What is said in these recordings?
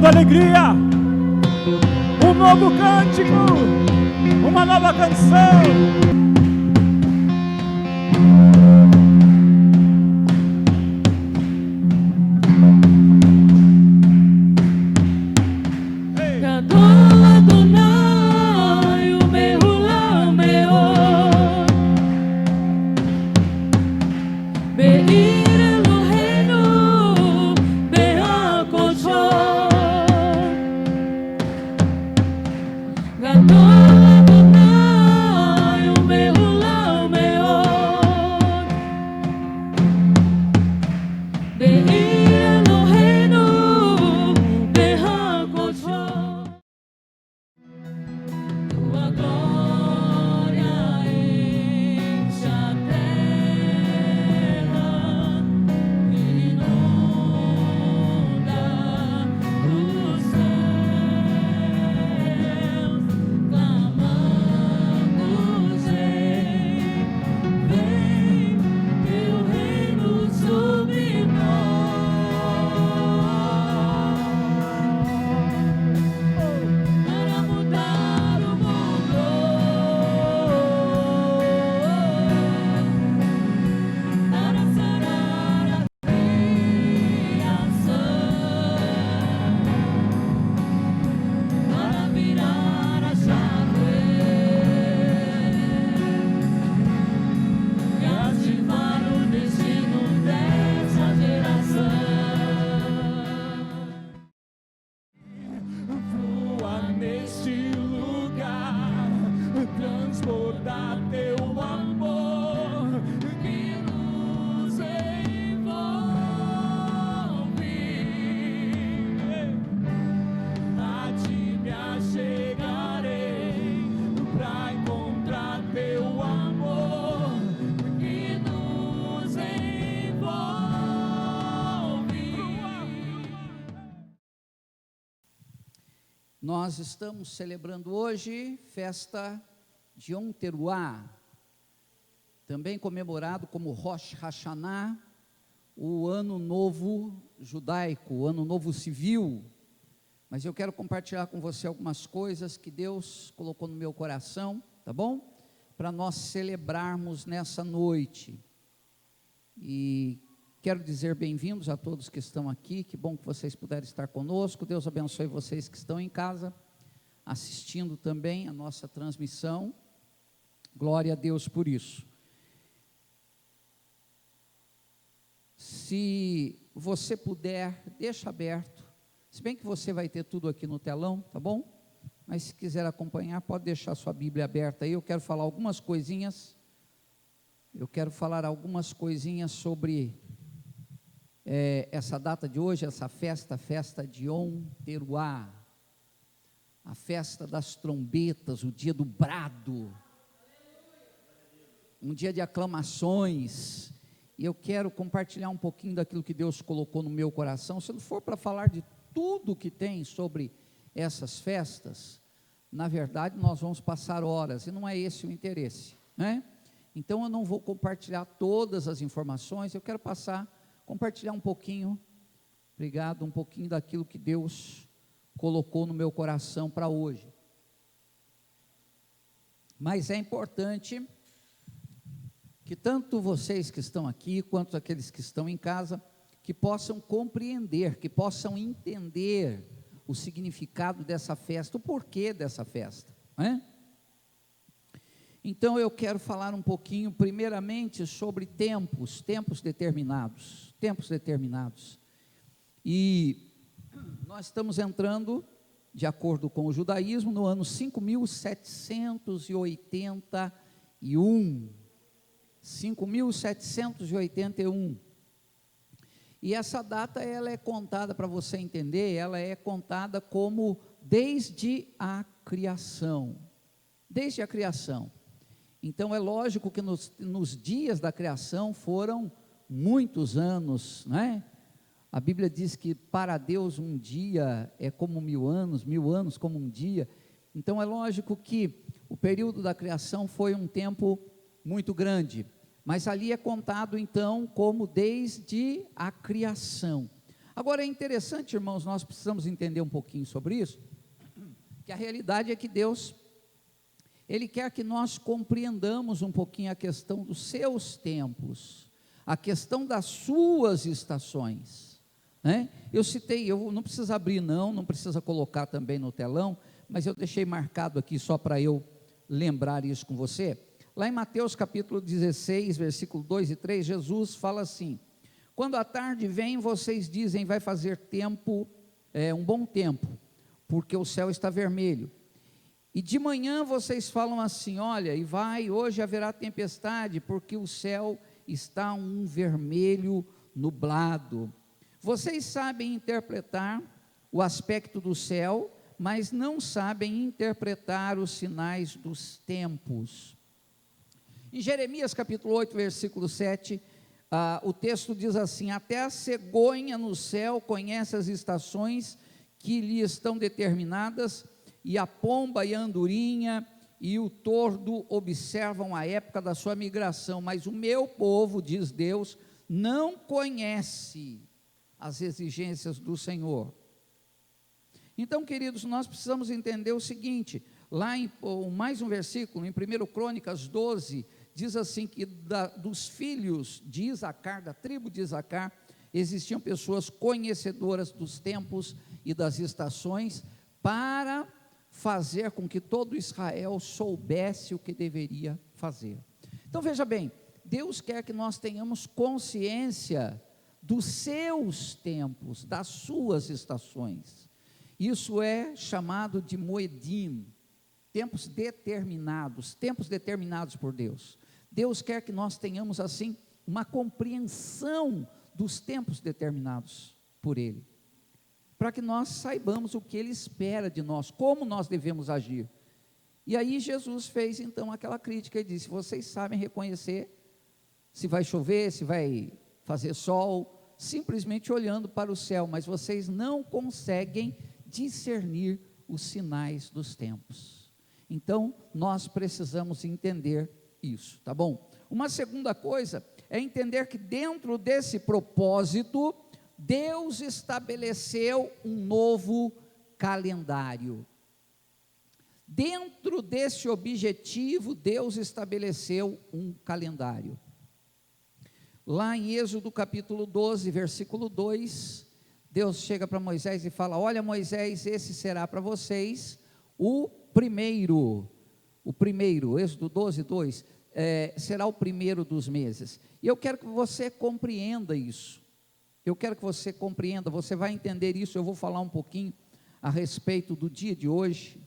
nova alegria, um novo cântico, uma nova canção. Nós estamos celebrando hoje festa de Yom Teruah, também comemorado como Rosh Hashanah, o ano novo judaico, o ano novo civil. Mas eu quero compartilhar com você algumas coisas que Deus colocou no meu coração, tá bom? Para nós celebrarmos nessa noite. E quero dizer bem-vindos a todos que estão aqui, que bom que vocês puderam estar conosco. Deus abençoe vocês que estão em casa, assistindo também a nossa transmissão. Glória a Deus por isso. Se você puder, deixa aberto, se bem que você vai ter tudo aqui no telão, tá bom? Mas se quiser acompanhar, pode deixar sua Bíblia aberta aí. Eu quero falar algumas coisinhas, sobre essa data de hoje, essa festa de Yom Teruah, a festa das trombetas, o dia do brado, um dia de aclamações. E eu quero compartilhar um pouquinho daquilo que Deus colocou no meu coração. Se não for para falar de tudo que tem sobre essas festas, na verdade nós vamos passar horas, e não é esse o interesse, né? Então eu não vou compartilhar todas as informações, eu quero compartilhar um pouquinho, um pouquinho daquilo que Deus colocou no meu coração para hoje. Mas é importante que tanto vocês que estão aqui, quanto aqueles que estão em casa, que possam compreender, que possam entender o significado dessa festa, o porquê dessa festa, né? Então eu quero falar um pouquinho, primeiramente, sobre tempos determinados, e nós estamos entrando, de acordo com o judaísmo, no ano 5.781, e essa data, ela é contada, para você entender, ela é contada como desde a criação, então é lógico que nos dias da criação foram muitos anos, né? A Bíblia diz que para Deus um dia é como 1000 anos como um dia. Então é lógico que o período da criação foi um tempo muito grande, mas ali é contado então como desde a criação. Agora é interessante, irmãos, nós precisamos entender um pouquinho sobre isso, que a realidade é que Deus, Ele quer que nós compreendamos um pouquinho a questão dos seus tempos, a questão das suas estações, né? Eu citei, eu não precisa abrir não precisa colocar também no telão, mas eu deixei marcado aqui só para eu lembrar isso com você. Lá em Mateus capítulo 16, versículo 2 e 3, Jesus fala assim: quando a tarde vem, vocês dizem, vai fazer tempo, um bom tempo, porque o céu está vermelho. E de manhã vocês falam assim, olha, hoje haverá tempestade, porque o céu está um vermelho nublado. Vocês sabem interpretar o aspecto do céu, mas não sabem interpretar os sinais dos tempos. Em Jeremias capítulo 8, versículo 7, o texto diz assim: até a cegonha no céu conhece as estações que lhe estão determinadas, e a pomba e a andorinha e o tordo observam a época da sua migração, mas o meu povo, diz Deus, não conhece as exigências do Senhor. Então, queridos, nós precisamos entender o seguinte, lá em mais um versículo, em 1 Crônicas 12, diz assim que dos filhos de Isacar, da tribo de Isacar, existiam pessoas conhecedoras dos tempos e das estações, para fazer com que todo Israel soubesse o que deveria fazer. Então veja bem, Deus quer que nós tenhamos consciência dos seus tempos, das suas estações. Isso é chamado de Moedim, tempos determinados por Deus. Deus quer que nós tenhamos assim uma compreensão dos tempos determinados por Ele, para que nós saibamos o que Ele espera de nós, como nós devemos agir. E aí Jesus fez então aquela crítica e disse: vocês sabem reconhecer se vai chover, se vai fazer sol, simplesmente olhando para o céu, mas vocês não conseguem discernir os sinais dos tempos. Então nós precisamos entender isso, tá bom? Uma segunda coisa é entender que dentro desse propósito, Deus estabeleceu um novo calendário. Dentro desse objetivo, Deus estabeleceu um calendário. Lá em Êxodo capítulo 12, versículo 2, Deus chega para Moisés e fala: olha, Moisés, esse será para vocês o primeiro, Êxodo 12, 2, será o primeiro dos meses. E eu quero que você compreenda isso. Eu quero que você compreenda, você vai entender isso. Eu vou falar um pouquinho a respeito do dia de hoje,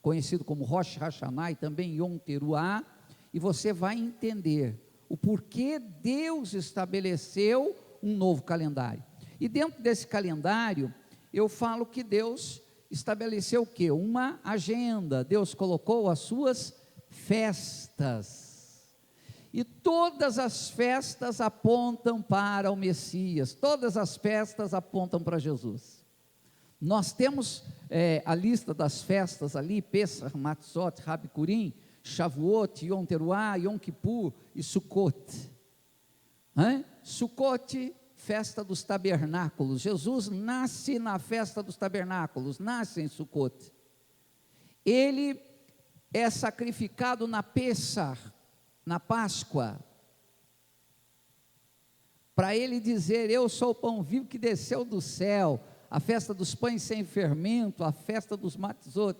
conhecido como Rosh Hashanah e também Yom Teruah, e você vai entender o porquê Deus estabeleceu um novo calendário. E dentro desse calendário, eu falo que Deus estabeleceu o quê? Uma agenda. Deus colocou as suas festas. E todas as festas apontam para o Messias, todas as festas apontam para Jesus. Nós temos a lista das festas ali: Pesach, Matzot, Rabikurim, Shavuot, Yom Teruah, Yom Kippur e Sukkot. Sukkot, festa dos tabernáculos. Jesus nasce na festa dos tabernáculos, nasce em Sukkot. Ele é sacrificado na Pesach, na Páscoa, para ele dizer: eu sou o pão vivo que desceu do céu. A festa dos pães sem fermento, a festa dos matzot.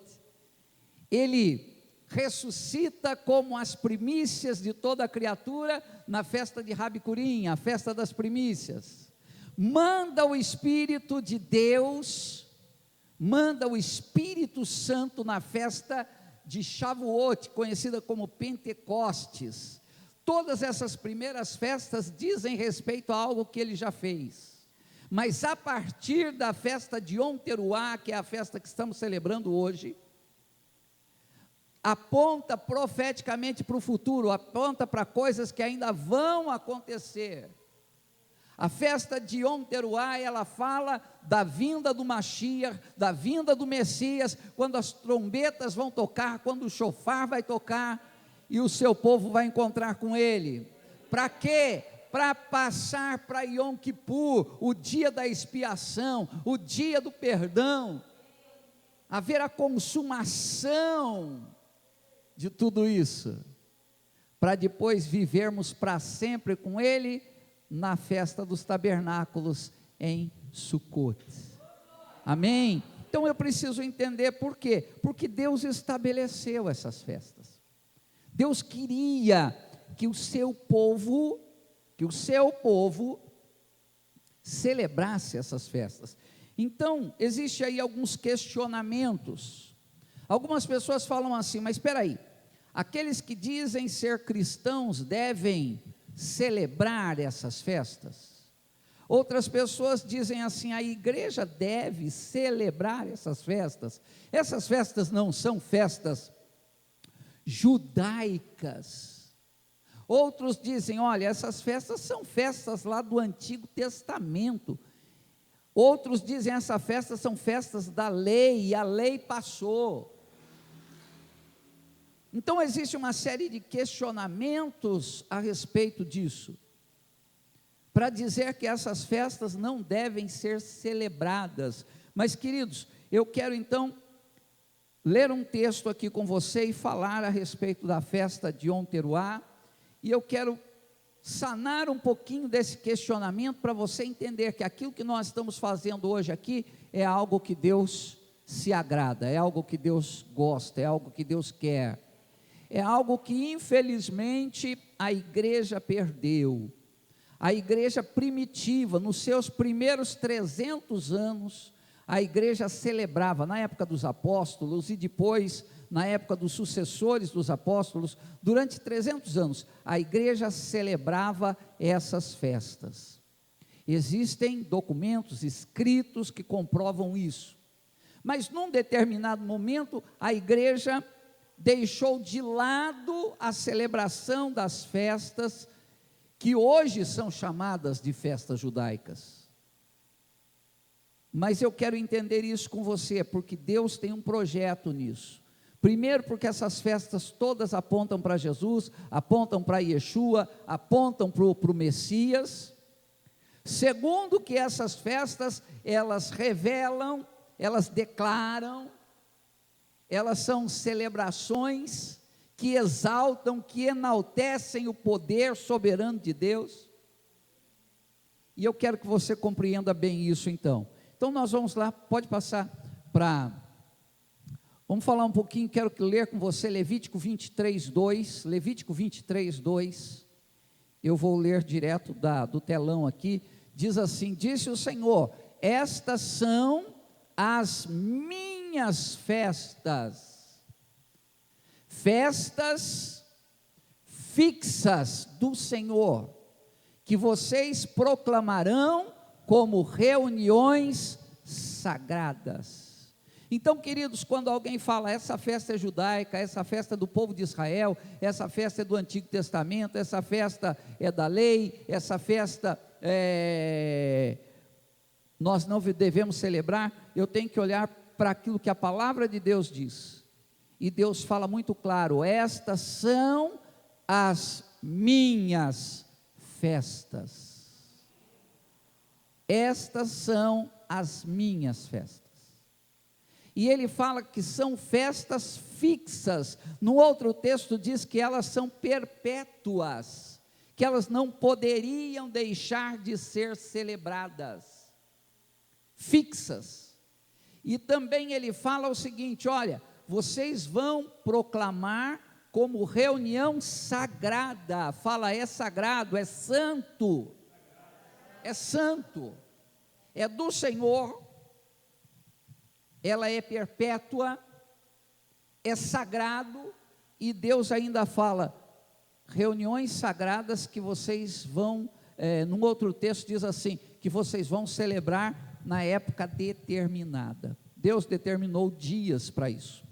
Ele ressuscita como as primícias de toda a criatura na festa de Rabikurim, a festa das primícias. Manda o Espírito de Deus, manda o Espírito Santo na festa de Shavuot, conhecida como Pentecostes. Todas essas primeiras festas dizem respeito a algo que ele já fez. Mas a partir da festa de Yom Teruah, que é a festa que estamos celebrando hoje, aponta profeticamente para o futuro, aponta para coisas que ainda vão acontecer. A festa de Yom Teruah, ela fala da vinda do Mashiach, da vinda do Messias, quando as trombetas vão tocar, quando o shofar vai tocar, e o seu povo vai encontrar com ele. Para quê? para passar para Yom Kippur, o dia da expiação, o dia do perdão, haver a consumação de tudo isso, para depois vivermos para sempre com Ele na festa dos tabernáculos em Sucot. Amém? Então eu preciso entender por quê? Porque Deus estabeleceu essas festas. Deus queria que o seu povo celebrasse essas festas. Então, existe aí alguns questionamentos. Algumas pessoas falam assim, mas espera aí, aqueles que dizem ser cristãos devem celebrar essas festas? Outras pessoas dizem assim, a igreja deve celebrar essas festas. Essas festas não são festas judaicas. Outros dizem, olha, essas festas são festas lá do Antigo Testamento. Outros dizem, essas festas são festas da lei, e a lei passou. Então existe uma série de questionamentos a respeito disso, para dizer que essas festas não devem ser celebradas. Mas, queridos, eu quero então ler um texto aqui com você e falar a respeito da festa de Yom Teruah, e eu quero sanar um pouquinho desse questionamento para você entender que aquilo que nós estamos fazendo hoje aqui é algo que Deus se agrada, é algo que Deus gosta, é algo que Deus quer, é algo que infelizmente a igreja perdeu. A igreja primitiva, nos seus primeiros 300 anos, a igreja celebrava, na época dos apóstolos e depois na época dos sucessores dos apóstolos, durante 300 anos, a igreja celebrava essas festas. Existem documentos escritos que comprovam isso. Mas num determinado momento, a igreja deixou de lado a celebração das festas que hoje são chamadas de festas judaicas. Mas eu quero entender isso com você, porque Deus tem um projeto nisso. Primeiro, porque essas festas todas apontam para Jesus, apontam para Yeshua, apontam para o Messias. Segundo, que essas festas, elas revelam, elas declaram, elas são celebrações que exaltam, que enaltecem o poder soberano de Deus. E eu quero que você compreenda bem isso então. Então nós vamos lá, pode passar para... Vamos falar um pouquinho, quero ler com você Levítico 23:2, Levítico 23:2, eu vou ler direto do telão aqui, diz assim, disse o Senhor, estas são as minhas festas, festas fixas do Senhor, que vocês proclamarão como reuniões sagradas. Então, queridos, quando alguém fala, essa festa é judaica, essa festa é do povo de Israel, essa festa é do Antigo Testamento, essa festa é da lei, essa festa nós não devemos celebrar, eu tenho que olhar para aquilo que a palavra de Deus diz, e Deus fala muito claro, estas são as minhas festas, estas são as minhas festas. E ele fala que são festas fixas. No outro texto diz que elas são perpétuas, que elas não poderiam deixar de ser celebradas. Fixas. E também ele fala o seguinte, olha, vocês vão proclamar como reunião sagrada. Fala, é sagrado, é santo. É santo. É do Senhor. Ela é perpétua, é sagrado, e Deus ainda fala, reuniões sagradas que vocês vão, num outro texto diz assim, que vocês vão celebrar na época determinada. Deus determinou dias para isso.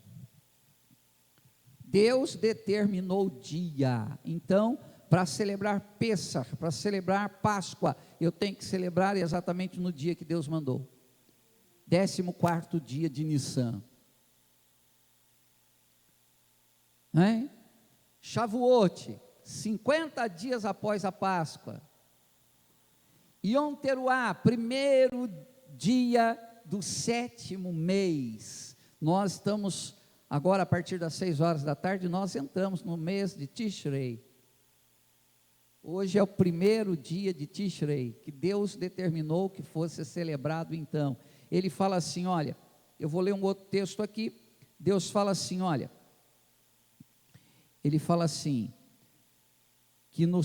Deus determinou dia. Então, para celebrar Pêssar, para celebrar Páscoa, eu tenho que celebrar exatamente no dia que Deus mandou. 14º dia de Nissan. Shavuot, 50 dias após a Páscoa. Yom Teruah, primeiro dia do 7º mês. Nós estamos agora, a partir das 6 horas da tarde, nós entramos no mês de Tishrei. Hoje é o primeiro dia de Tishrei, que Deus determinou que fosse celebrado então. Ele fala assim, olha, eu vou ler um outro texto aqui, Deus fala assim, olha, ele fala assim, que no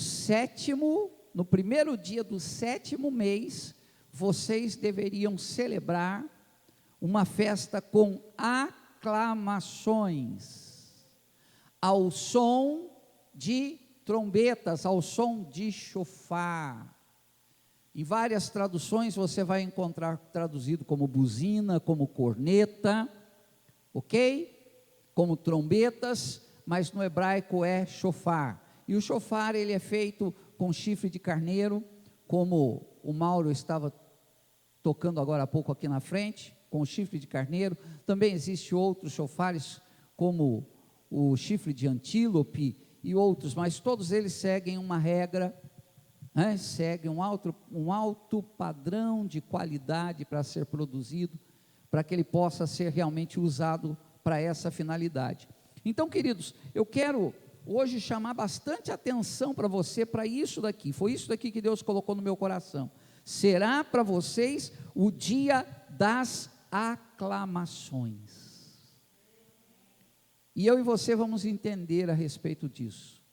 primeiro dia do 7º mês, vocês deveriam celebrar uma festa com aclamações, ao som de trombetas, ao som de chofar. Em várias traduções você vai encontrar traduzido como buzina, como corneta, ok? Como trombetas, mas no hebraico é chofar. E o chofar ele é feito com chifre de carneiro, como o Mauro estava tocando agora há pouco aqui na frente, com chifre de carneiro. Também existem outros chofares, como o chifre de antílope e outros, mas todos eles seguem uma regra, seguem um alto padrão de qualidade para ser produzido, para que ele possa ser realmente usado para essa finalidade. Então, queridos, eu quero hoje chamar bastante atenção para você, para isso daqui, foi isso daqui que Deus colocou no meu coração. Será para vocês o dia das aclamações. E eu e você vamos entender a respeito disso,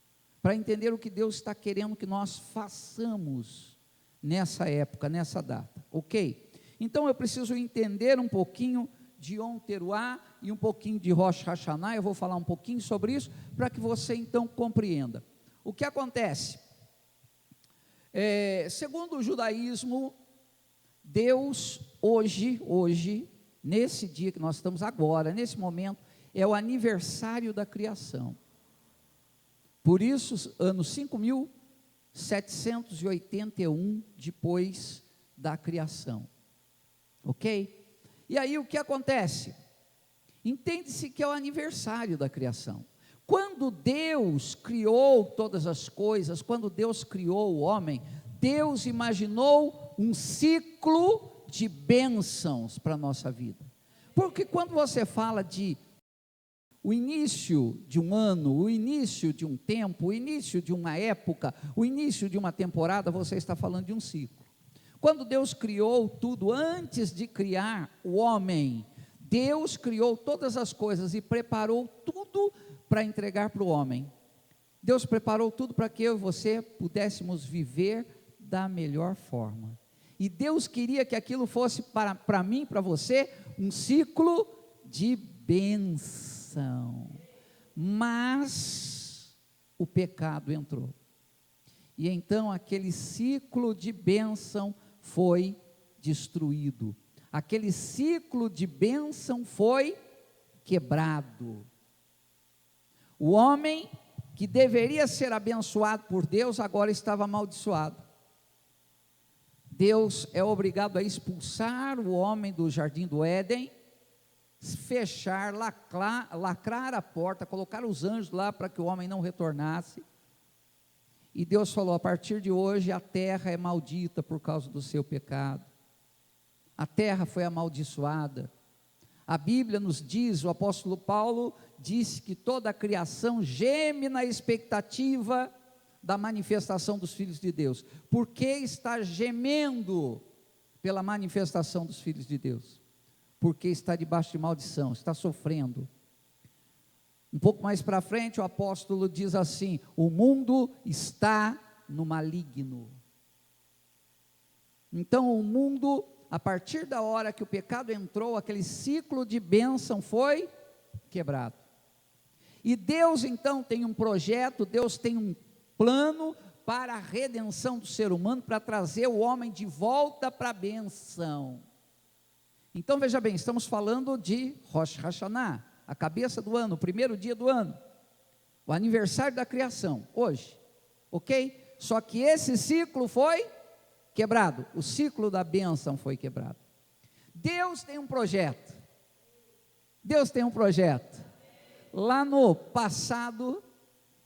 para entender o que Deus está querendo que nós façamos nessa época, nessa data, ok? Então eu preciso entender um pouquinho de Yom Teruah e um pouquinho de Rosh Hashanah. Eu vou falar um pouquinho sobre isso, para que você então compreenda. O que acontece? Segundo o judaísmo, Deus hoje, nesse dia que nós estamos agora, nesse momento, é o aniversário da criação. Por isso, ano 5.781 depois da criação, ok? E aí o que acontece? Entende-se que é o aniversário da criação. Quando Deus criou todas as coisas, quando Deus criou o homem, Deus imaginou um ciclo de bênçãos para a nossa vida. Porque quando você fala de o início de um ano, o início de um tempo, o início de uma época, o início de uma temporada, você está falando de um ciclo. Quando Deus criou tudo, antes de criar o homem, Deus criou todas as coisas e preparou tudo para entregar para o homem. Deus preparou tudo para que eu e você pudéssemos viver da melhor forma. E Deus queria que aquilo fosse para mim, para você, um ciclo de bênção. Mas o pecado entrou. E então aquele ciclo de bênção foi destruído. Aquele ciclo de bênção foi quebrado. O homem que deveria ser abençoado por Deus, agora estava amaldiçoado. Deus é obrigado a expulsar o homem do jardim do Éden, fechar, lacrar a porta, colocar os anjos lá para que o homem não retornasse. E Deus falou: a partir de hoje a terra é maldita por causa do seu pecado. A terra foi amaldiçoada. A Bíblia nos diz, o apóstolo Paulo disse que toda a criação geme na expectativa da manifestação dos filhos de Deus. Por que está gemendo pela manifestação dos filhos de Deus? Porque está debaixo de maldição, está sofrendo. Um pouco mais para frente o apóstolo diz assim: o mundo está no maligno. Então o mundo, a partir da hora que o pecado entrou, aquele ciclo de bênção foi quebrado. E Deus então tem um projeto, Deus tem um plano para a redenção do ser humano, para trazer o homem de volta para a bênção. Então veja bem, estamos falando de Rosh Hashanah, a cabeça do ano, o primeiro dia do ano, o aniversário da criação, hoje, ok? Só que esse ciclo foi quebrado, o ciclo da bênção foi quebrado. Deus tem um projeto, lá no passado,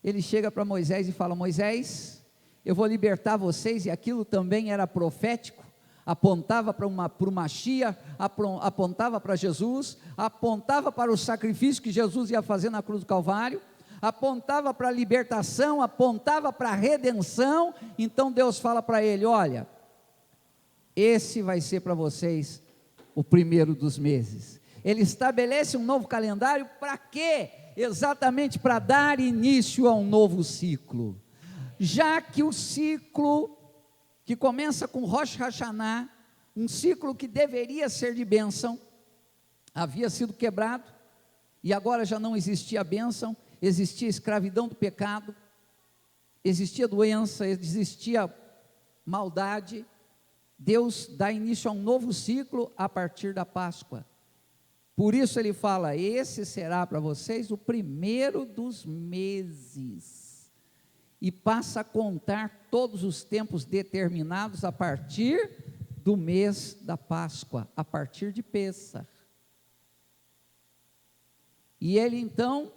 ele chega para Moisés e fala: Moisés, eu vou libertar vocês, e aquilo também era profético, apontava para uma Shia, apontava para Jesus, apontava para o sacrifício que Jesus ia fazer na cruz do Calvário, apontava para a libertação, apontava para a redenção. Então Deus fala para ele: olha, esse vai ser para vocês o primeiro dos meses. Ele estabelece um novo calendário para quê? Exatamente para dar início a um novo ciclo. Já que o ciclo que começa com Rosh Hashanah, um ciclo que deveria ser de bênção, havia sido quebrado, e agora já não existia bênção, existia escravidão do pecado, existia doença, existia maldade. Deus dá início a um novo ciclo a partir da Páscoa. Por isso ele fala: esse será para vocês o primeiro dos meses. E passa a contar todos os tempos determinados a partir do mês da Páscoa, a partir de Pêssar. E ele então,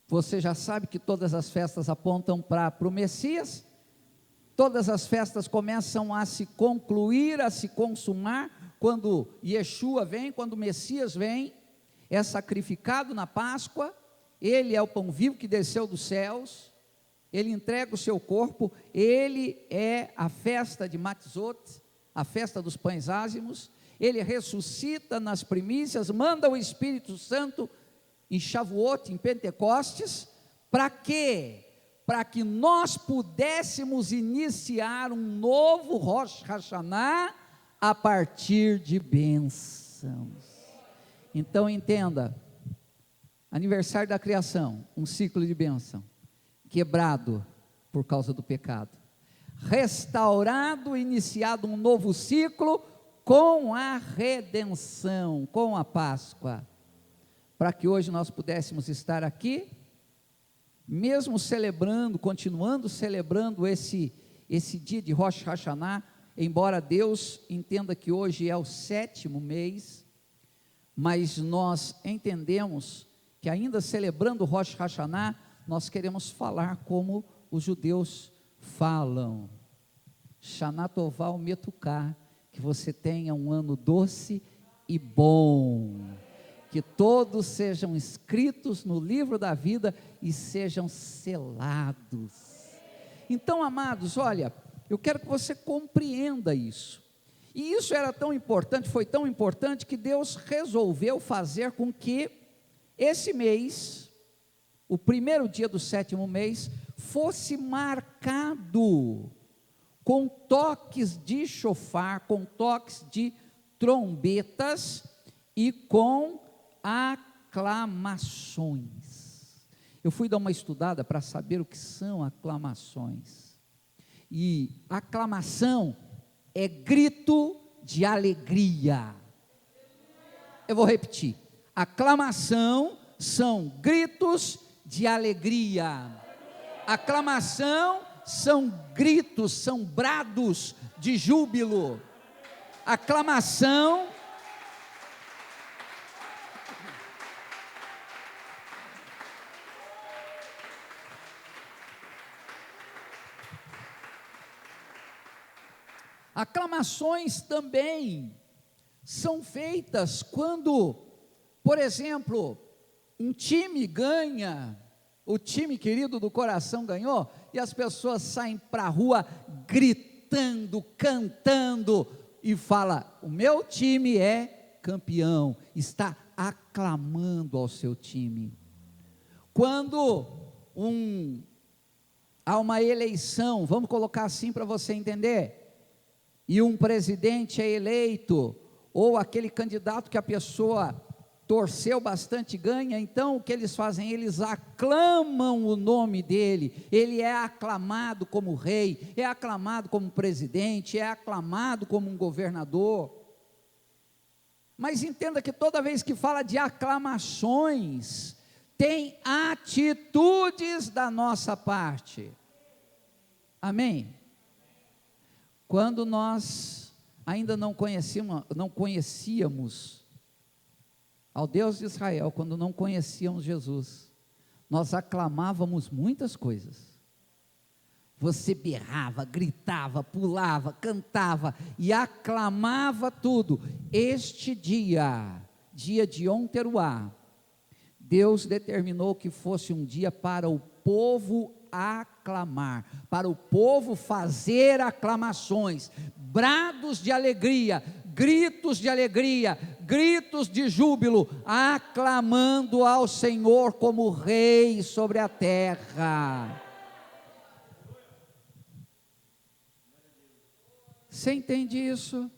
você já sabe que todas as festas apontam para o Messias, todas as festas começam a se concluir, a se consumar, quando Yeshua vem, quando o Messias vem, é sacrificado na Páscoa, ele é o pão vivo que desceu dos céus, ele entrega o seu corpo, ele é a festa de Matzot, a festa dos pães ázimos, ele ressuscita nas primícias, manda o Espírito Santo em Shavuot, em Pentecostes, para quê? Para que nós pudéssemos iniciar um novo Rosh Hashanah a partir de bênçãos. Então entenda, aniversário da criação, um ciclo de bênção, quebrado por causa do pecado, restaurado, iniciado um novo ciclo com a redenção, com a Páscoa, para que hoje nós pudéssemos estar aqui, mesmo celebrando, continuando celebrando esse dia de Rosh Hashanah, embora Deus entenda que hoje é o 7º mês, mas nós entendemos que ainda celebrando Rosh Hashanah, nós queremos falar como os judeus falam: Shana Tová Umetuká, que você tenha um ano doce e bom, que todos sejam inscritos no livro da vida e sejam selados. Então, amados, olha, eu quero que você compreenda isso, e isso era tão importante, foi tão importante, que Deus resolveu fazer com que esse mês, o primeiro dia do 7º mês, fosse marcado com toques de chofar, com toques de trombetas e com aclamações. Eu fui dar uma estudada para saber o que são aclamações, e aclamação é grito de alegria. Eu vou repetir: aclamação são gritos de alegria. Aclamação são gritos, são brados de júbilo. Aclamação aclamações também são feitas quando, por exemplo, um time ganha, o time querido do coração ganhou, e as pessoas saem para a rua gritando, cantando, e fala: o meu time é campeão, está aclamando ao seu time. Quando há uma eleição, vamos colocar assim para você entender, e um presidente é eleito, ou aquele candidato que a pessoa torceu bastante ganha, então o que eles fazem? Eles aclamam o nome dele, ele é aclamado como rei, é aclamado como presidente, é aclamado como um governador. Mas entenda que toda vez que fala de aclamações, tem atitudes da nossa parte. Amém? Quando nós ainda não conhecíamos ao Deus de Israel, quando não conhecíamos Jesus, nós aclamávamos muitas coisas, você berrava, gritava, pulava, cantava e aclamava tudo. Este dia, dia de Yom Teruá, Deus determinou que fosse um dia para o povo aclamar, para o povo fazer aclamações, brados de alegria, gritos de júbilo, aclamando ao Senhor como Rei sobre a terra. Você entende isso?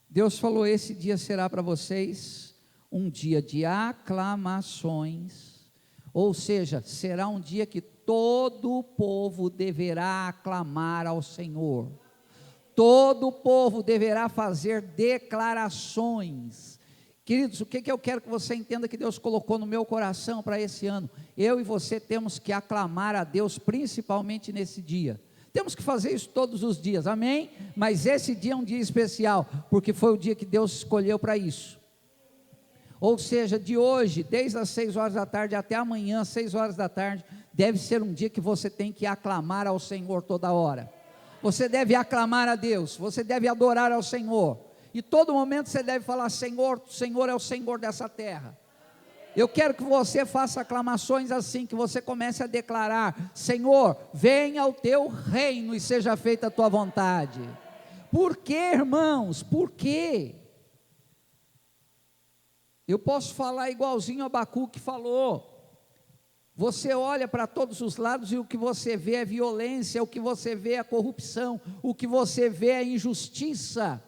Deus falou: esse dia será para vocês um dia de aclamações, ou seja, será um dia que todo o povo deverá aclamar ao Senhor, todo o povo deverá fazer declarações. Queridos, o que eu quero que você entenda que Deus colocou no meu coração para esse ano? Eu e você temos que aclamar a Deus, principalmente nesse dia. Temos que fazer isso todos os dias, amém? Mas esse dia é um dia especial, porque foi o dia que Deus escolheu para isso. Ou seja, de hoje, desde as 6 horas da tarde até amanhã, 6 horas da tarde, deve ser um dia que você tem que aclamar ao Senhor toda hora. Você deve aclamar a Deus, você deve adorar ao Senhor, e todo momento você deve falar: Senhor, o Senhor é o Senhor dessa terra. Eu quero que você faça aclamações assim, que você comece a declarar: Senhor, venha o teu reino e seja feita a tua vontade. Por quê, irmãos? Por quê? Eu posso falar igualzinho Abacuque falou. Você olha para todos os lados e o que você vê é violência, o que você vê é corrupção, o que você vê é injustiça.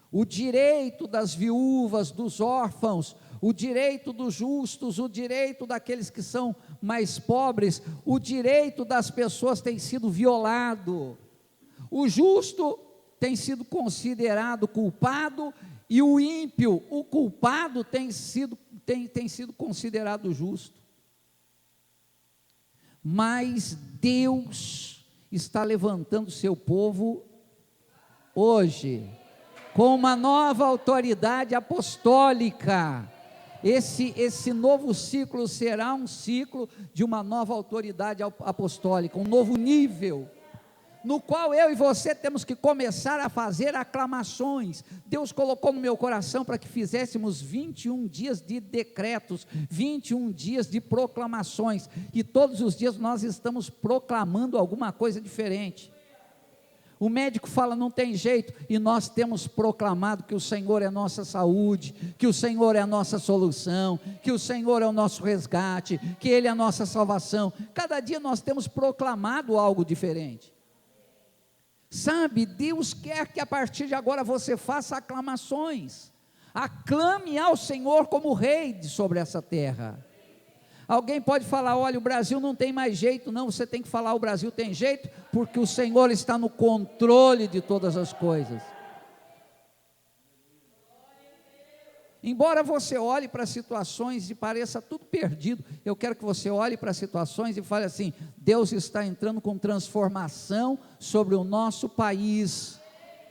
O direito das viúvas, dos órfãos, o direito dos justos, o direito daqueles que são mais pobres, o direito das pessoas tem sido violado. O justo tem sido considerado culpado, e o ímpio, o culpado, tem sido considerado justo. Mas Deus está levantando seu povo hoje, com uma nova autoridade apostólica. Esse novo ciclo será um ciclo de uma nova autoridade apostólica, um novo nível, no qual eu e você temos que começar a fazer aclamações. Deus colocou no meu coração para que fizéssemos 21 dias de decretos, 21 dias de proclamações, e todos os dias nós estamos proclamando alguma coisa diferente. O médico fala: não tem jeito, e nós temos proclamado que o Senhor é a nossa saúde, que o Senhor é a nossa solução, que o Senhor é o nosso resgate, que Ele é a nossa salvação. Cada dia nós temos proclamado algo diferente. Sabe, Deus quer que a partir de agora você faça aclamações, aclame ao Senhor como Rei sobre essa terra. Alguém pode falar: olha, o Brasil não tem mais jeito. Não, você tem que falar: o Brasil tem jeito, porque o Senhor está no controle de todas as coisas. Embora você olhe para situações e pareça tudo perdido, eu quero que você olhe para situações e fale assim: Deus está entrando com transformação sobre o nosso país,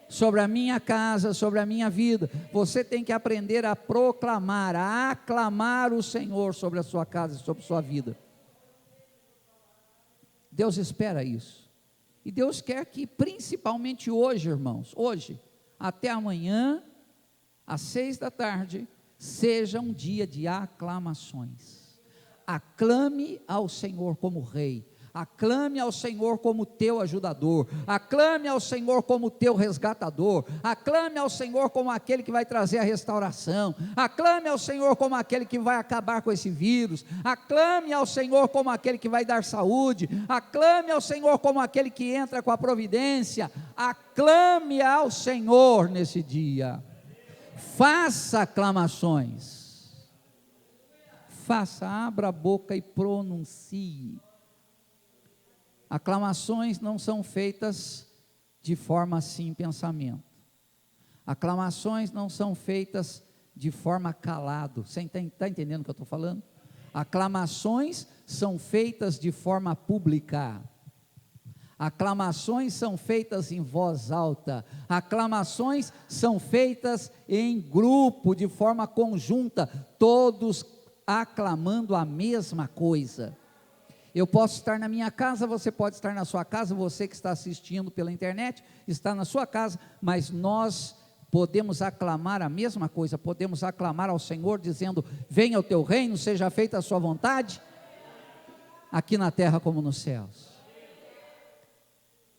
sobre a minha casa, sobre a minha vida. Você tem que aprender a proclamar, a aclamar o Senhor sobre a sua casa e sobre a sua vida. Deus espera isso, e Deus quer que principalmente hoje, irmãos, hoje, até amanhã, às 6 da tarde, seja um dia de aclamações. Aclame ao Senhor como Rei, aclame ao Senhor como teu ajudador, aclame ao Senhor como teu resgatador, aclame ao Senhor como aquele que vai trazer a restauração, aclame ao Senhor como aquele que vai acabar com esse vírus, aclame ao Senhor como aquele que vai dar saúde, aclame ao Senhor como aquele que entra com a providência. Aclame ao Senhor nesse dia. Faça aclamações, abra a boca e pronuncie. Aclamações não são feitas de forma assim, pensamento. Aclamações não são feitas de forma calado. Você está entendendo o que eu estou falando? Aclamações são feitas de forma pública. Aclamações são feitas em voz alta, aclamações são feitas em grupo, de forma conjunta, todos aclamando a mesma coisa. Eu posso estar na minha casa, você pode estar na sua casa, você que está assistindo pela internet, está na sua casa, mas nós podemos aclamar a mesma coisa, podemos aclamar ao Senhor dizendo: venha o teu reino, seja feita a sua vontade, aqui na terra como nos céus.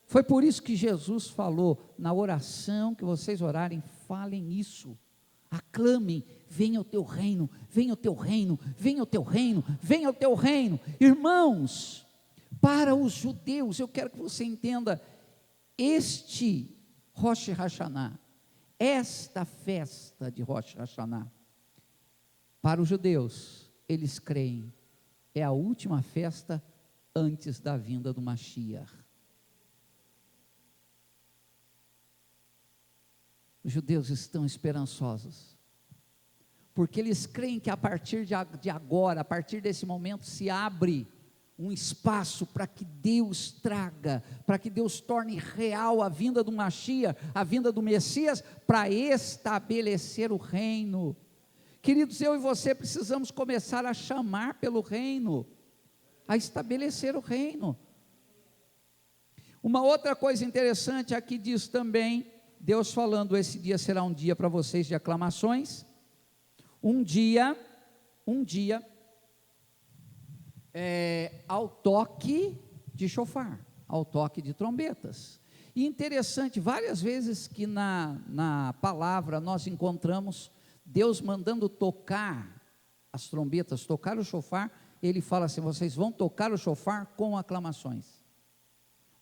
Foi por isso que Jesus falou, na oração que vocês orarem, falem isso, aclamem: venha o teu reino, venha o teu reino, venha o teu reino, venha o teu reino. Irmãos, para os judeus, eu quero que você entenda, este Rosh Hashanah, esta festa de Rosh Hashanah, para os judeus, eles creem, é a última festa antes da vinda do Mashiach. Os judeus estão esperançosos, porque eles creem que a partir de agora, a partir desse momento, se abre um espaço para que Deus traga, para que Deus torne real a vinda do Mashiach, a vinda do Messias, para estabelecer o reino. Queridos, eu e você precisamos começar a chamar pelo reino, a estabelecer o reino. Uma outra coisa interessante aqui diz também, Deus falando: esse dia será um dia para vocês de aclamações, um dia, ao toque de chofar, ao toque de trombetas. E interessante, várias vezes que na palavra nós encontramos Deus mandando tocar as trombetas, tocar o chofar, Ele fala assim: vocês vão tocar o chofar com aclamações.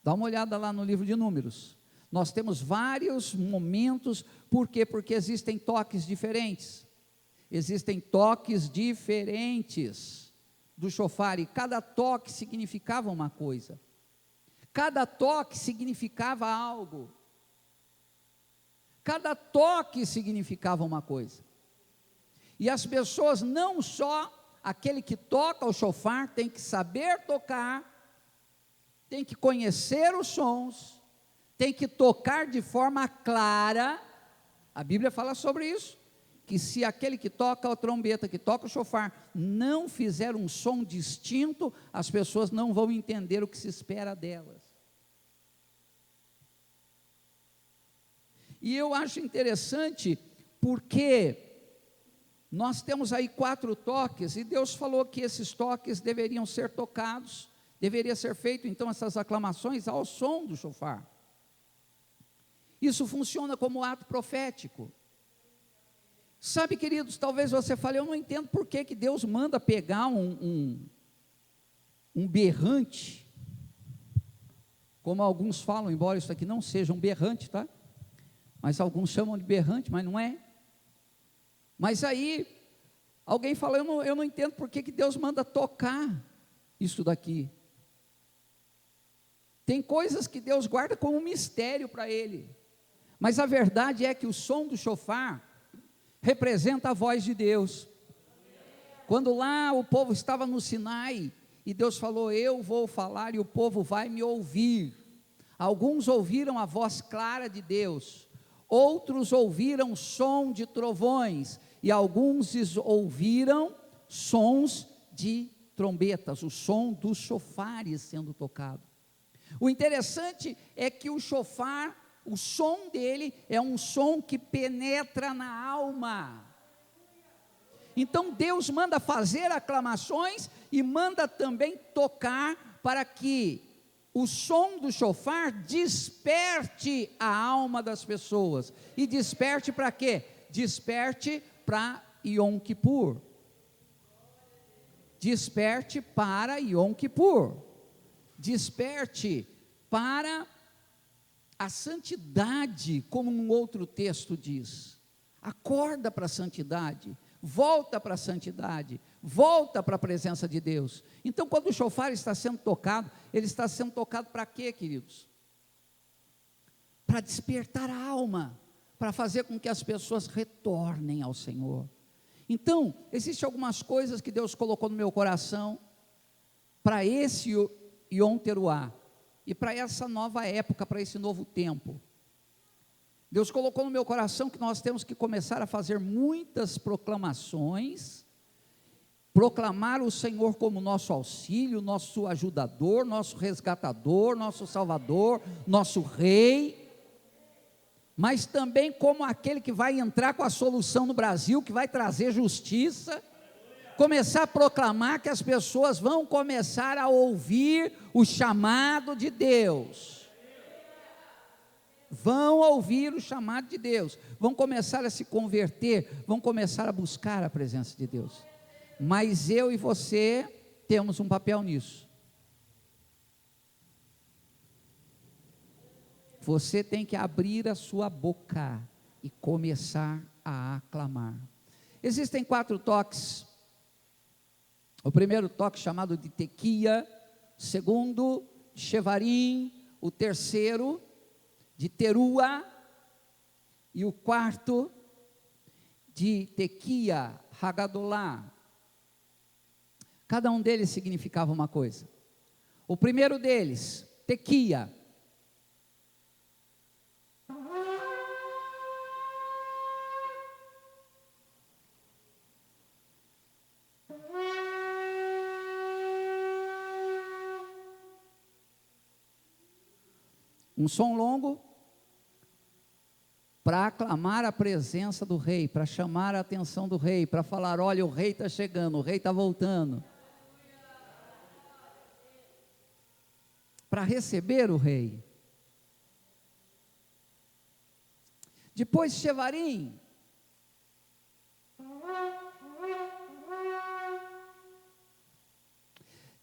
Dá uma olhada lá no livro de Números. Nós temos vários momentos, por quê? Porque existem toques diferentes, do chofar, e cada toque significava uma coisa, cada toque significava algo, cada toque significava uma coisa, e as pessoas, não só aquele que toca o chofar, tem que saber tocar, tem que conhecer os sons, tem que tocar de forma clara. A Bíblia fala sobre isso, que se aquele que toca a trombeta, que toca o chofar, não fizer um som distinto, as pessoas não vão entender o que se espera delas. E eu acho interessante, porque nós temos aí 4 toques, e Deus falou que esses toques deveriam ser tocados, deveria ser feito então essas aclamações ao som do chofar. Isso funciona como ato profético. Sabe, queridos, talvez você fale: eu não entendo por que Deus manda pegar um berrante, como alguns falam, embora isso aqui não seja um berrante, tá? Mas alguns chamam de berrante, mas não é. Mas aí, alguém fala: eu não entendo por que Deus manda tocar isso daqui. Tem coisas que Deus guarda como um mistério para Ele, mas a verdade é que o som do chofar representa a voz de Deus. Quando lá o povo estava no Sinai, e Deus falou: eu vou falar e o povo vai me ouvir. Alguns ouviram a voz clara de Deus, outros ouviram som de trovões, e alguns ouviram sons de trombetas, o som dos chofares sendo tocado. O interessante é que o chofar, o som dele é um som que penetra na alma. Então Deus manda fazer aclamações e manda também tocar, para que o som do chofar desperte a alma das pessoas. E desperte para quê? Desperte para Yom Kippur. Desperte para Yom Kippur. Desperte para a santidade, como um outro texto diz. Acorda para a santidade, volta para a santidade, volta para a presença de Deus. Então, quando o chofar está sendo tocado, ele está sendo tocado para quê, queridos? Para despertar a alma, para fazer com que as pessoas retornem ao Senhor. Então, existem algumas coisas que Deus colocou no meu coração para esse Yom Teruah, e para essa nova época, para esse novo tempo. Deus colocou no meu coração que nós temos que começar a fazer muitas proclamações, proclamar o Senhor como nosso auxílio, nosso ajudador, nosso resgatador, nosso salvador, nosso rei, mas também como aquele que vai entrar com a solução no Brasil, que vai trazer justiça, começar a proclamar que as pessoas vão começar a ouvir o chamado de Deus, vão ouvir o chamado de Deus, vão começar a se converter, vão começar a buscar a presença de Deus. Mas eu e você temos um papel nisso. Você tem que abrir a sua boca e começar a aclamar. Existem 4 toques. O primeiro toque chamado de tequia, o segundo de chevarim, o terceiro de terua e o quarto de tequia, hagadolá. Cada um deles significava uma coisa. O primeiro deles, tequia. Um som longo para aclamar a presença do rei, para chamar a atenção do rei, para falar: olha, o rei está chegando, o rei está voltando. Para receber o rei. Depois chevarim.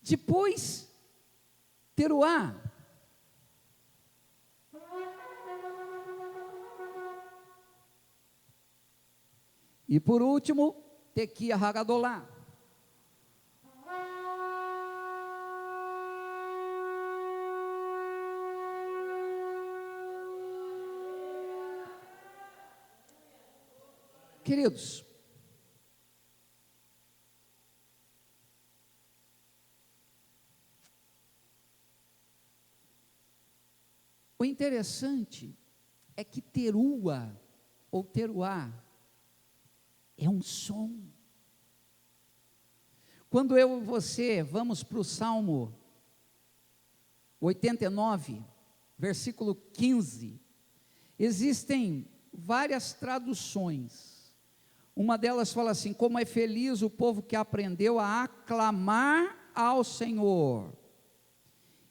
Depois teruá. E por último, tequia hagadolá. Queridos, o interessante é que terua ou teruá é um som. Quando eu e você vamos para o Salmo 89, versículo 15, existem várias traduções. Uma delas fala assim: como é feliz o povo que aprendeu a aclamar ao Senhor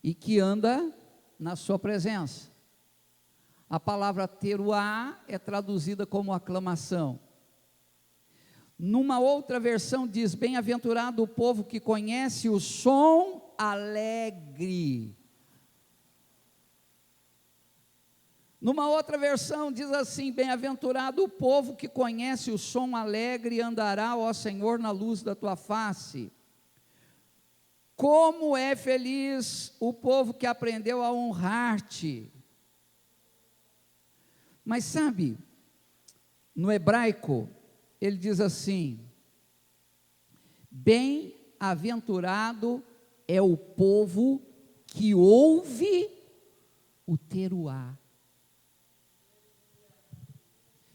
e que anda na sua presença. A palavra teruá é traduzida como aclamação. Numa outra versão diz: bem-aventurado o povo que conhece o som alegre. Numa outra versão diz assim: bem-aventurado o povo que conhece o som alegre e andará, ó Senhor, na luz da tua face. Como é feliz o povo que aprendeu a honrar-te. Mas sabe, no hebraico, ele diz assim: bem-aventurado é o povo que ouve o teruá.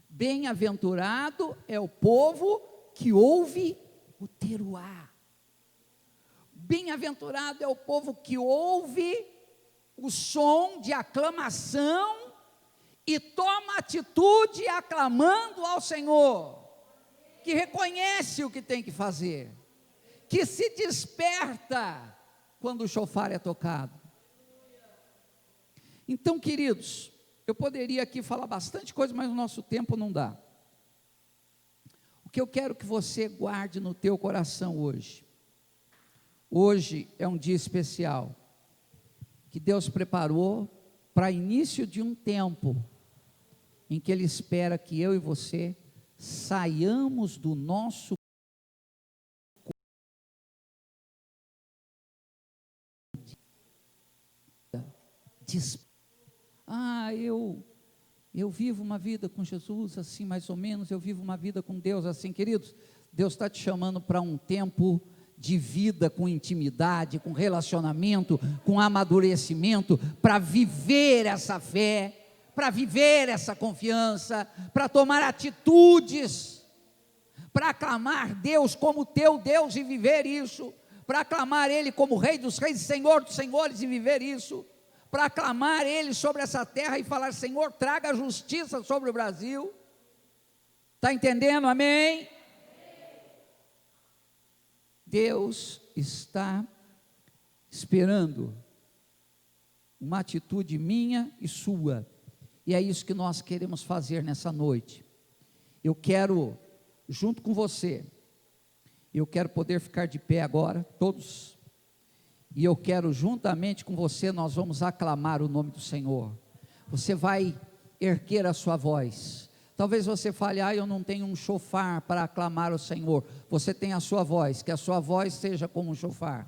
Bem-aventurado é o povo que ouve o teruá. Bem-aventurado é o povo que ouve o som de aclamação e toma atitude aclamando ao Senhor, que reconhece o que tem que fazer, que se desperta quando o chofar é tocado. Então, queridos, eu poderia aqui falar bastante coisa, mas o nosso tempo não dá. O que eu quero que você guarde no teu coração hoje. Hoje é um dia especial, que Deus preparou para início de um tempo, em que Ele espera que eu e você saiamos do nosso eu vivo uma vida com Jesus assim, mais ou menos, eu vivo uma vida com Deus assim. Queridos, Deus está te chamando para um tempo de vida com intimidade, com relacionamento, com amadurecimento, para viver essa fé, para viver essa confiança, para tomar atitudes, para aclamar Deus como teu Deus e viver isso, para aclamar Ele como Rei dos Reis e Senhor dos Senhores e viver isso, para aclamar Ele sobre essa terra e falar: Senhor, traga justiça sobre o Brasil. Está entendendo? Amém? Deus está esperando uma atitude minha e sua, e é isso que nós queremos fazer nessa noite. Eu quero, junto com você, eu quero poder ficar de pé agora, todos, e eu quero juntamente com você, nós vamos aclamar o nome do Senhor. Você vai erguer a sua voz. Talvez você fale: eu não tenho um chofar para aclamar o Senhor. Você tem a sua voz, que a sua voz seja como um chofar,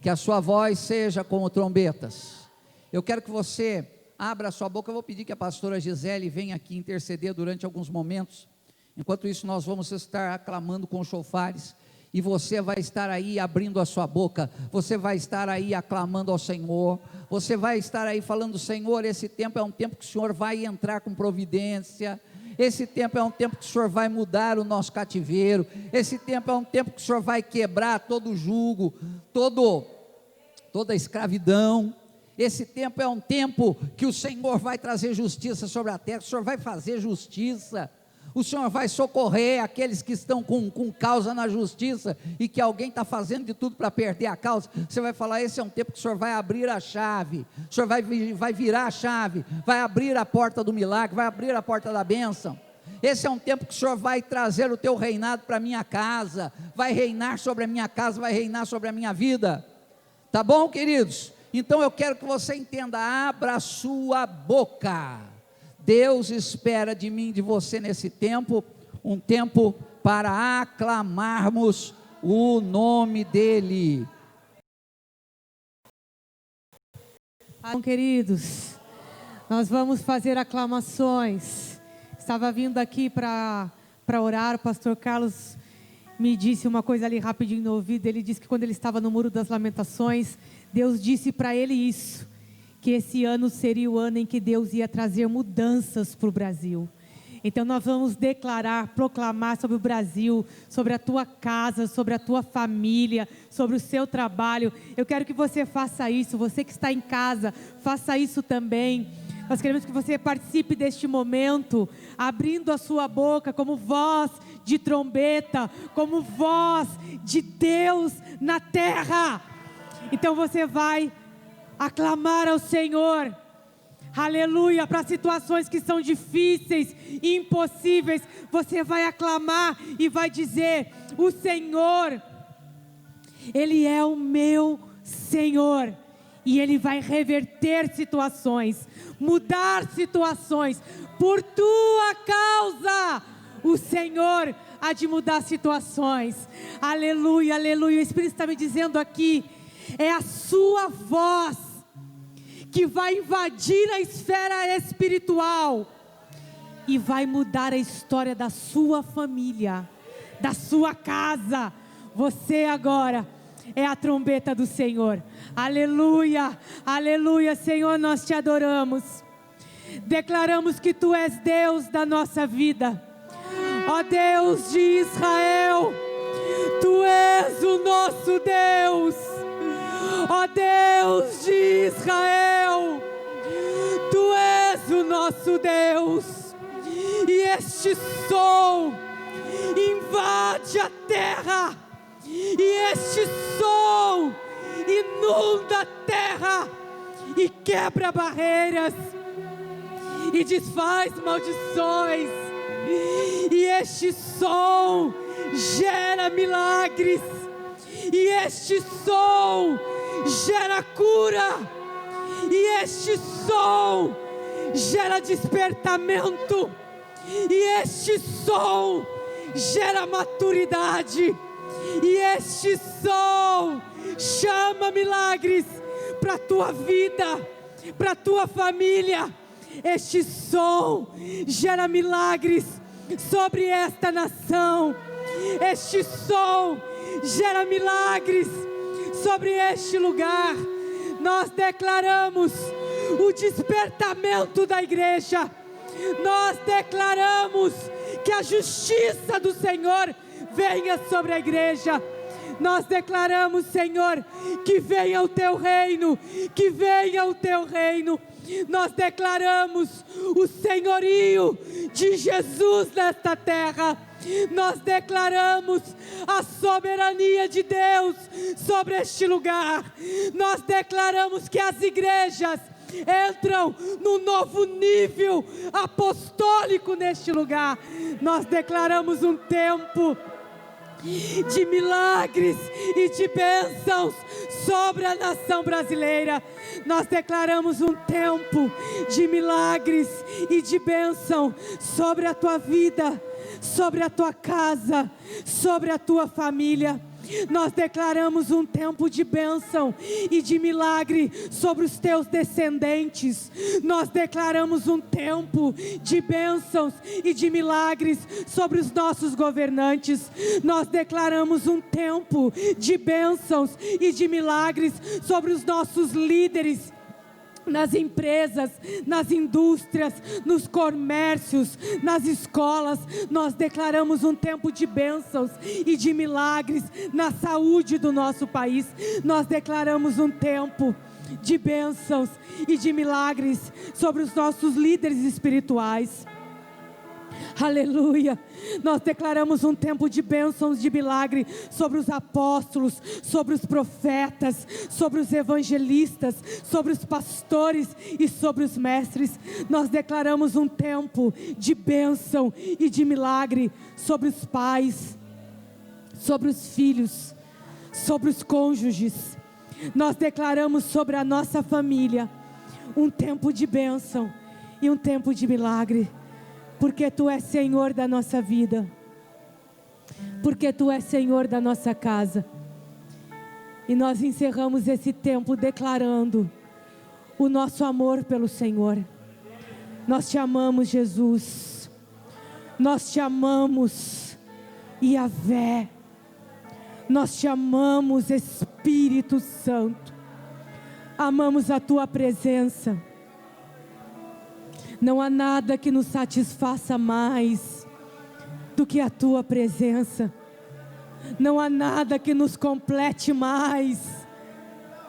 que a sua voz seja como trombetas. Eu quero que você abra a sua boca. Eu vou pedir que a pastora Gisele venha aqui interceder durante alguns momentos. Enquanto isso, nós vamos estar aclamando com chofares, e você vai estar aí abrindo a sua boca, você vai estar aí aclamando ao Senhor, você vai estar aí falando: Senhor, esse tempo é um tempo que o Senhor vai entrar com providência, esse tempo é um tempo que o Senhor vai mudar o nosso cativeiro, esse tempo é um tempo que o Senhor vai quebrar todo o jugo, toda a escravidão. Esse tempo é um tempo que o Senhor vai trazer justiça sobre a terra, o Senhor vai fazer justiça, o Senhor vai socorrer aqueles que estão com causa na justiça, e que alguém está fazendo de tudo para perder a causa. Você vai falar: esse é um tempo que o Senhor vai abrir a chave, o Senhor vai virar a chave, vai abrir a porta do milagre, vai abrir a porta da bênção. Esse é um tempo que o Senhor vai trazer o teu reinado para a minha casa, vai reinar sobre a minha casa, vai reinar sobre a minha vida. Tá bom, queridos? Então eu quero que você entenda: abra a sua boca. Deus espera de mim, de você nesse tempo, um tempo para aclamarmos o nome dEle. Bom, queridos, nós vamos fazer aclamações. Estava vindo aqui para orar, o pastor Carlos me disse uma coisa ali rapidinho no ouvido. Ele disse que quando ele estava no Muro das Lamentações, Deus disse para ele isso, que esse ano seria o ano em que Deus ia trazer mudanças para o Brasil. Então nós vamos declarar, proclamar sobre o Brasil, sobre a tua casa, sobre a tua família, sobre o seu trabalho. Eu quero que você faça isso, você que está em casa, faça isso também. Nós queremos que você participe deste momento, abrindo a sua boca como voz de trombeta, como voz de Deus na terra. Então você vai aclamar ao Senhor, aleluia, para situações que são difíceis, impossíveis. Você vai aclamar e vai dizer: o Senhor, Ele é o meu Senhor, e Ele vai reverter situações, mudar situações, por tua causa. O Senhor há de mudar situações, aleluia, aleluia. O Espírito está me dizendo aqui: é a sua voz que vai invadir a esfera espiritual e vai mudar a história da sua família, da sua casa. Você agora é a trombeta do Senhor. Aleluia, aleluia. Senhor, nós te adoramos, declaramos que tu és Deus da nossa vida. Ó Deus de Israel, tu és o nosso Deus. Ó Deus de Israel, tu és o nosso Deus, e este som invade a terra, e este som inunda a terra, e quebra barreiras, e desfaz maldições, e este som gera milagres, e este som gera cura, e este som gera despertamento, e este som gera maturidade, e este som chama milagres para a tua vida, para a tua família. Este som gera milagres sobre esta nação, este som gera milagres sobre este lugar. Nós declaramos o despertamento da igreja, nós declaramos que a justiça do Senhor venha sobre a igreja. Nós declaramos, Senhor, que venha o teu reino, que venha o teu reino. Nós declaramos o senhorio de Jesus nesta terra. Nós declaramos a soberania de Deus sobre este lugar. Nós declaramos que as igrejas entram num novo nível apostólico neste lugar. Nós declaramos um tempo de milagres e de bênçãos sobre a nação brasileira. Nós declaramos um tempo de milagres e de bênção sobre a tua vida, sobre a tua casa, sobre a tua família. Nós declaramos um tempo de bênção e de milagre sobre os teus descendentes. Nós declaramos um tempo de bênçãos e de milagres sobre os nossos governantes. Nós declaramos um tempo de bênçãos e de milagres sobre os nossos líderes, nas empresas, nas indústrias, nos comércios, nas escolas. Nós declaramos um tempo de bênçãos e de milagres na saúde do nosso país. Nós declaramos um tempo de bênçãos e de milagres sobre os nossos líderes espirituais. Aleluia. Nós declaramos um tempo de bênçãos, de milagre sobre os apóstolos, sobre os profetas, sobre os evangelistas, sobre os pastores e sobre os mestres. Nós declaramos um tempo de bênção e de milagre sobre os pais, sobre os filhos, sobre os cônjuges. Nós declaramos sobre a nossa família um tempo de bênção e um tempo de milagre. Porque Tu és Senhor da nossa vida, porque Tu és Senhor da nossa casa. E nós encerramos esse tempo declarando o nosso amor pelo Senhor. Nós Te amamos, Jesus. Nós Te amamos, Yahvé. Nós Te amamos, Espírito Santo. Amamos a Tua presença. Não há nada que nos satisfaça mais do que a Tua presença. Não há nada que nos complete mais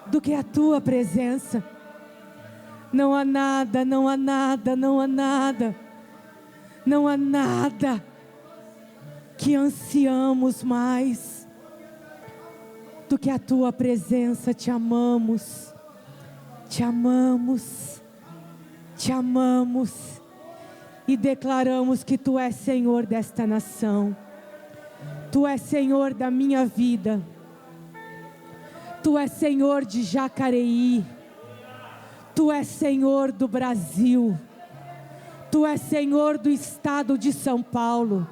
do que a Tua presença. Não há nada, não há nada, não há nada. Não há nada que ansiamos mais do que a Tua presença. Te amamos, Te amamos. Te amamos e declaramos que Tu és Senhor desta nação. Tu és Senhor da minha vida. Tu és Senhor de Jacareí. Tu és Senhor do Brasil. Tu és Senhor do estado de São Paulo.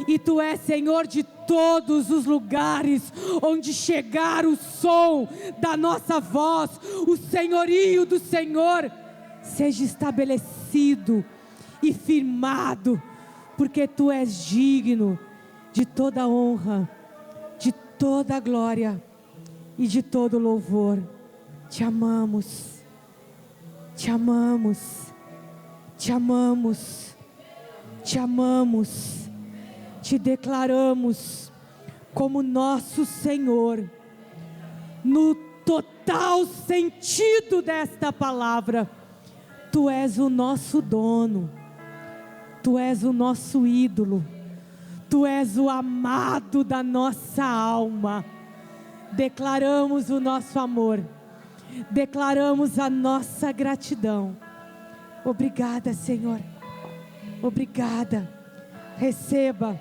E Tu és Senhor de todos os lugares onde chegar o som da nossa voz. O senhorio do Senhor seja estabelecido e firmado, porque Tu és digno de toda honra, de toda glória e de todo louvor. Te amamos, Te amamos, Te amamos, Te amamos, Te declaramos como nosso Senhor, no total sentido desta palavra. Tu és o nosso dono, Tu és o nosso ídolo, Tu és o amado da nossa alma. Declaramos o nosso amor, declaramos a nossa gratidão. Obrigada, Senhor, obrigada. Receba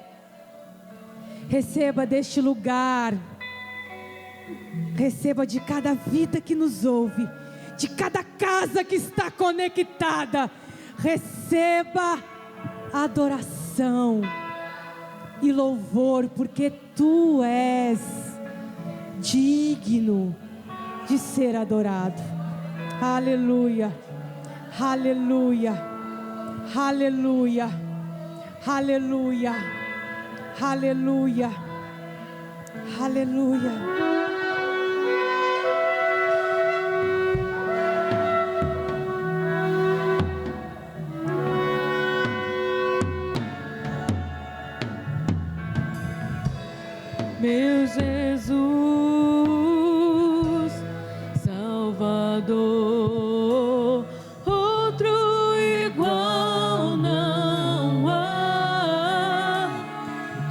deste lugar, receba de cada vida que nos ouve, de cada casa que está conectada. Receba adoração e louvor, porque Tu és digno de ser adorado. Aleluia, aleluia, aleluia, aleluia, aleluia, aleluia. Jesus, Salvador, outro igual não há.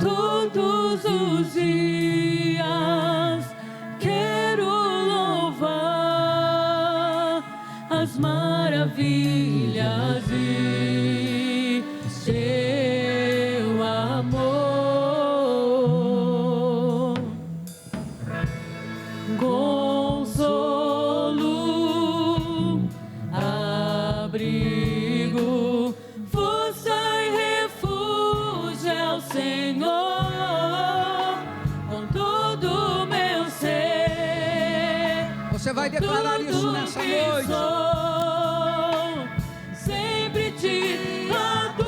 Todos os dias quero louvar as maravilhas de teu amor. Consolo, abrigo, força e refúgio é o Senhor, com todo o meu ser. Você vai declarar isso nessa noite. Sempre te adorarei.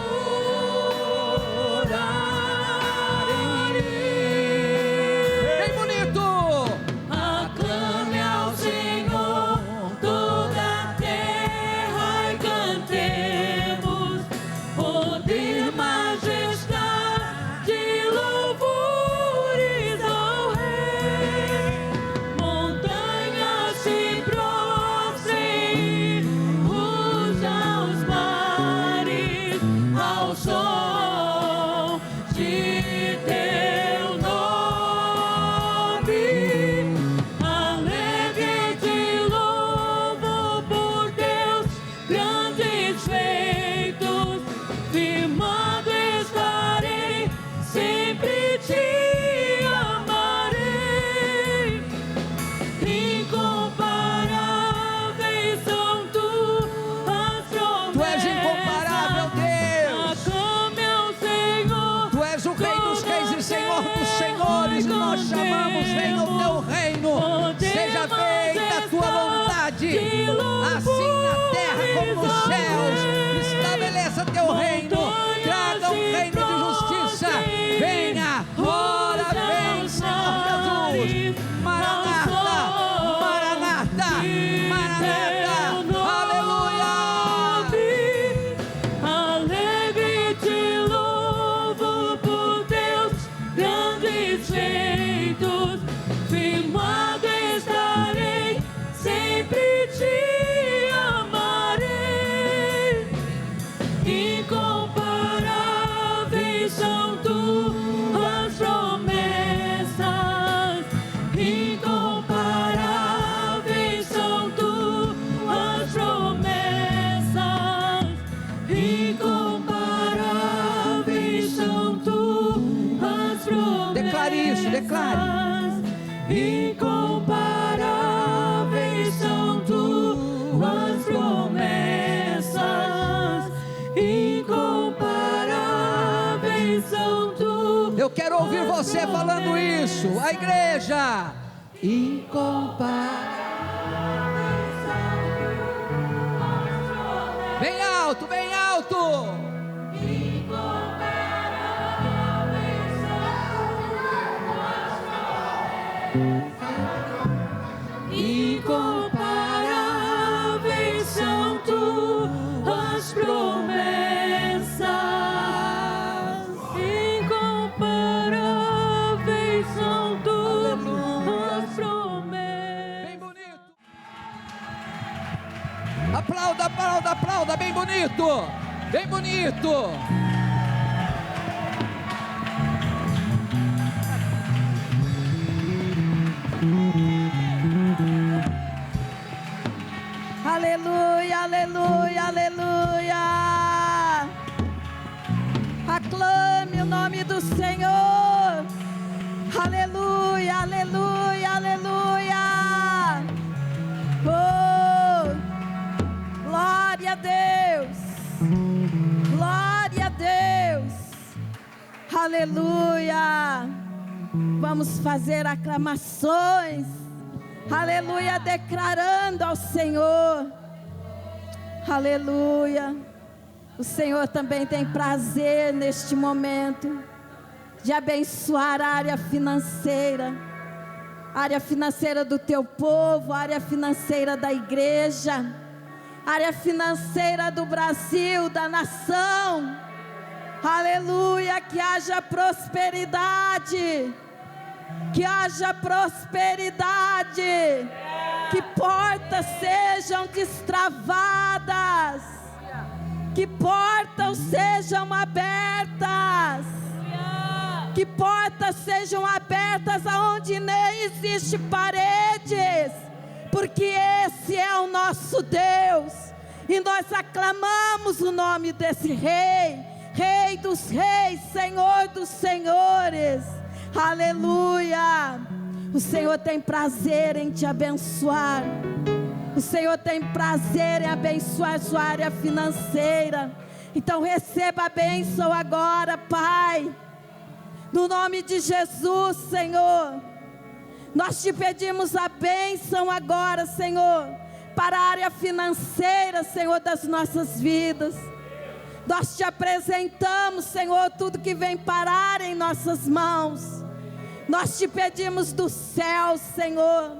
Bem bonito. Aclame ao Senhor toda a terra e cantemos poder, majestade, louvores ao Rei. Montanhas se prostrem, ruja os mares ao som de teu nome. Alegre te louvo por teus grandes feitos, firmado estarei, sempre te amarei. Incomparáveis são tuas promessas. Tu és incomparável, Deus. Aclame ao Senhor. Tu és o Rei dos Reis e Senhor dos Senhores, e nós chamamos: venha o teu reino, seja feita a tua vontade, assim na terra como nos céus. Estabeleça teu reino, traga um reino de justiça. Venha, ora vem, Senhor Jesus. Maranata, Maranata, Maranata, aleluia. Alegre te louvo por teus grandes feitos, firmado estarei, sempre te amarei. Incomparáveis são tuas promessas, incomparáveis são tuas promessas, incomparáveis são tuas promessas. Declare isso, declare. Incomparáveis são tuas promessas, incomparáveis são tuas. Eu quero ouvir você falando isso. A igreja. Incomparável. Bem alto, bem alto. Incomparáveis são tuas promessas, incomparáveis são tuas promessas. Bem bonito. Aplauda, aplauda, aplauda. Bem bonito. Bem bonito. Aleluia, aleluia, aleluia. Aclame o nome do Senhor. Aleluia, aleluia, aleluia. Oh, glória a Deus. Glória a Deus. Aleluia. Vamos fazer aclamações. Aleluia, declarando ao Senhor. Aleluia. O Senhor também tem prazer neste momento de abençoar a área financeira do teu povo, área financeira da igreja, área financeira do Brasil, da nação. Aleluia, que haja prosperidade. que haja prosperidade, que portas sejam destravadas, que portas sejam abertas, que portas sejam abertas aonde nem existe paredes, porque esse é o nosso Deus, e nós aclamamos o nome desse Rei, Rei dos reis, Senhor dos senhores, aleluia. O Senhor tem prazer em te abençoar, o Senhor tem prazer em abençoar sua área financeira, então receba a bênção agora, Pai, no nome de Jesus, Senhor. Nós te pedimos a bênção agora, Senhor, para a área financeira, Senhor, das nossas vidas. Nós te apresentamos, Senhor, tudo que vem parar em nossas mãos. Nós te pedimos do céu, Senhor.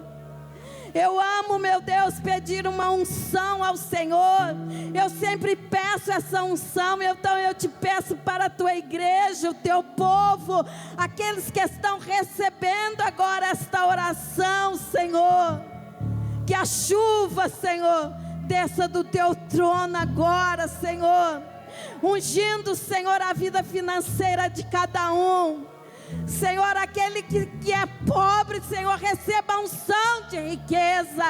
Eu amo, meu Deus, pedir uma unção ao Senhor. Eu sempre peço essa unção, então eu te peço para a tua igreja, o teu povo, aqueles que estão recebendo agora esta oração, Senhor. Que a chuva, Senhor, desça do teu trono agora, Senhor, ungindo, Senhor, a vida financeira de cada um. Senhor, aquele que é pobre, Senhor, receba a unção de riqueza,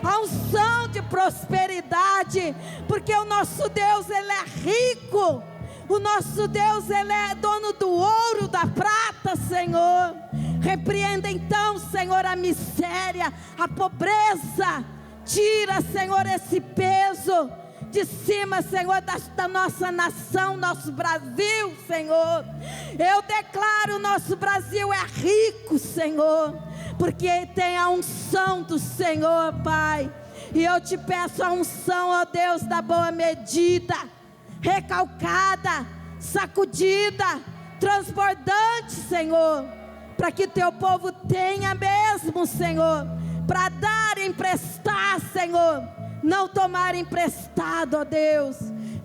a unção de prosperidade, porque o nosso Deus, Ele é rico, o nosso Deus, Ele é dono do ouro, da prata, Senhor. Repreenda então, Senhor, a miséria, a pobreza, tira, Senhor, esse peso de cima, Senhor, da nossa nação, nosso Brasil, Senhor. Eu declaro, nosso Brasil é rico, Senhor, porque tem a unção do Senhor, Pai. E eu te peço a unção, ó Deus, da boa medida, recalcada, sacudida, transbordante, Senhor, para que teu povo tenha mesmo, Senhor, para dar e emprestar, Senhor, não tomar emprestado, ó Deus,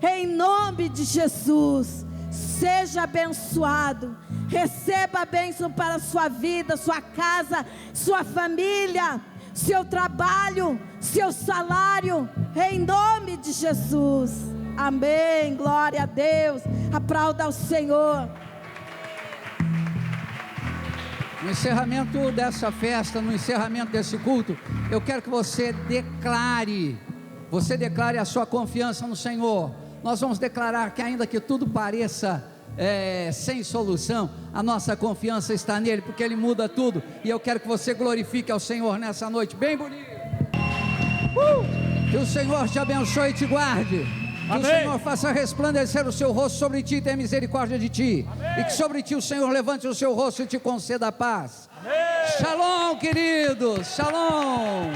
em nome de Jesus. Seja abençoado, receba a bênção para a sua vida, sua casa, sua família, seu trabalho, seu salário, em nome de Jesus, amém, glória a Deus, aplauda ao Senhor. No encerramento dessa festa, no encerramento desse culto, eu quero que você declare a sua confiança no Senhor. Nós vamos declarar que ainda que tudo pareça sem solução, a nossa confiança está nele, porque ele muda tudo, e eu quero que você glorifique ao Senhor nessa noite, bem bonito. Que o Senhor te abençoe e te guarde. Que o Senhor faça resplandecer o seu rosto sobre ti e tenha misericórdia de ti. Amém. E que sobre ti o Senhor levante o seu rosto e te conceda a paz. Amém. Shalom, queridos. Shalom.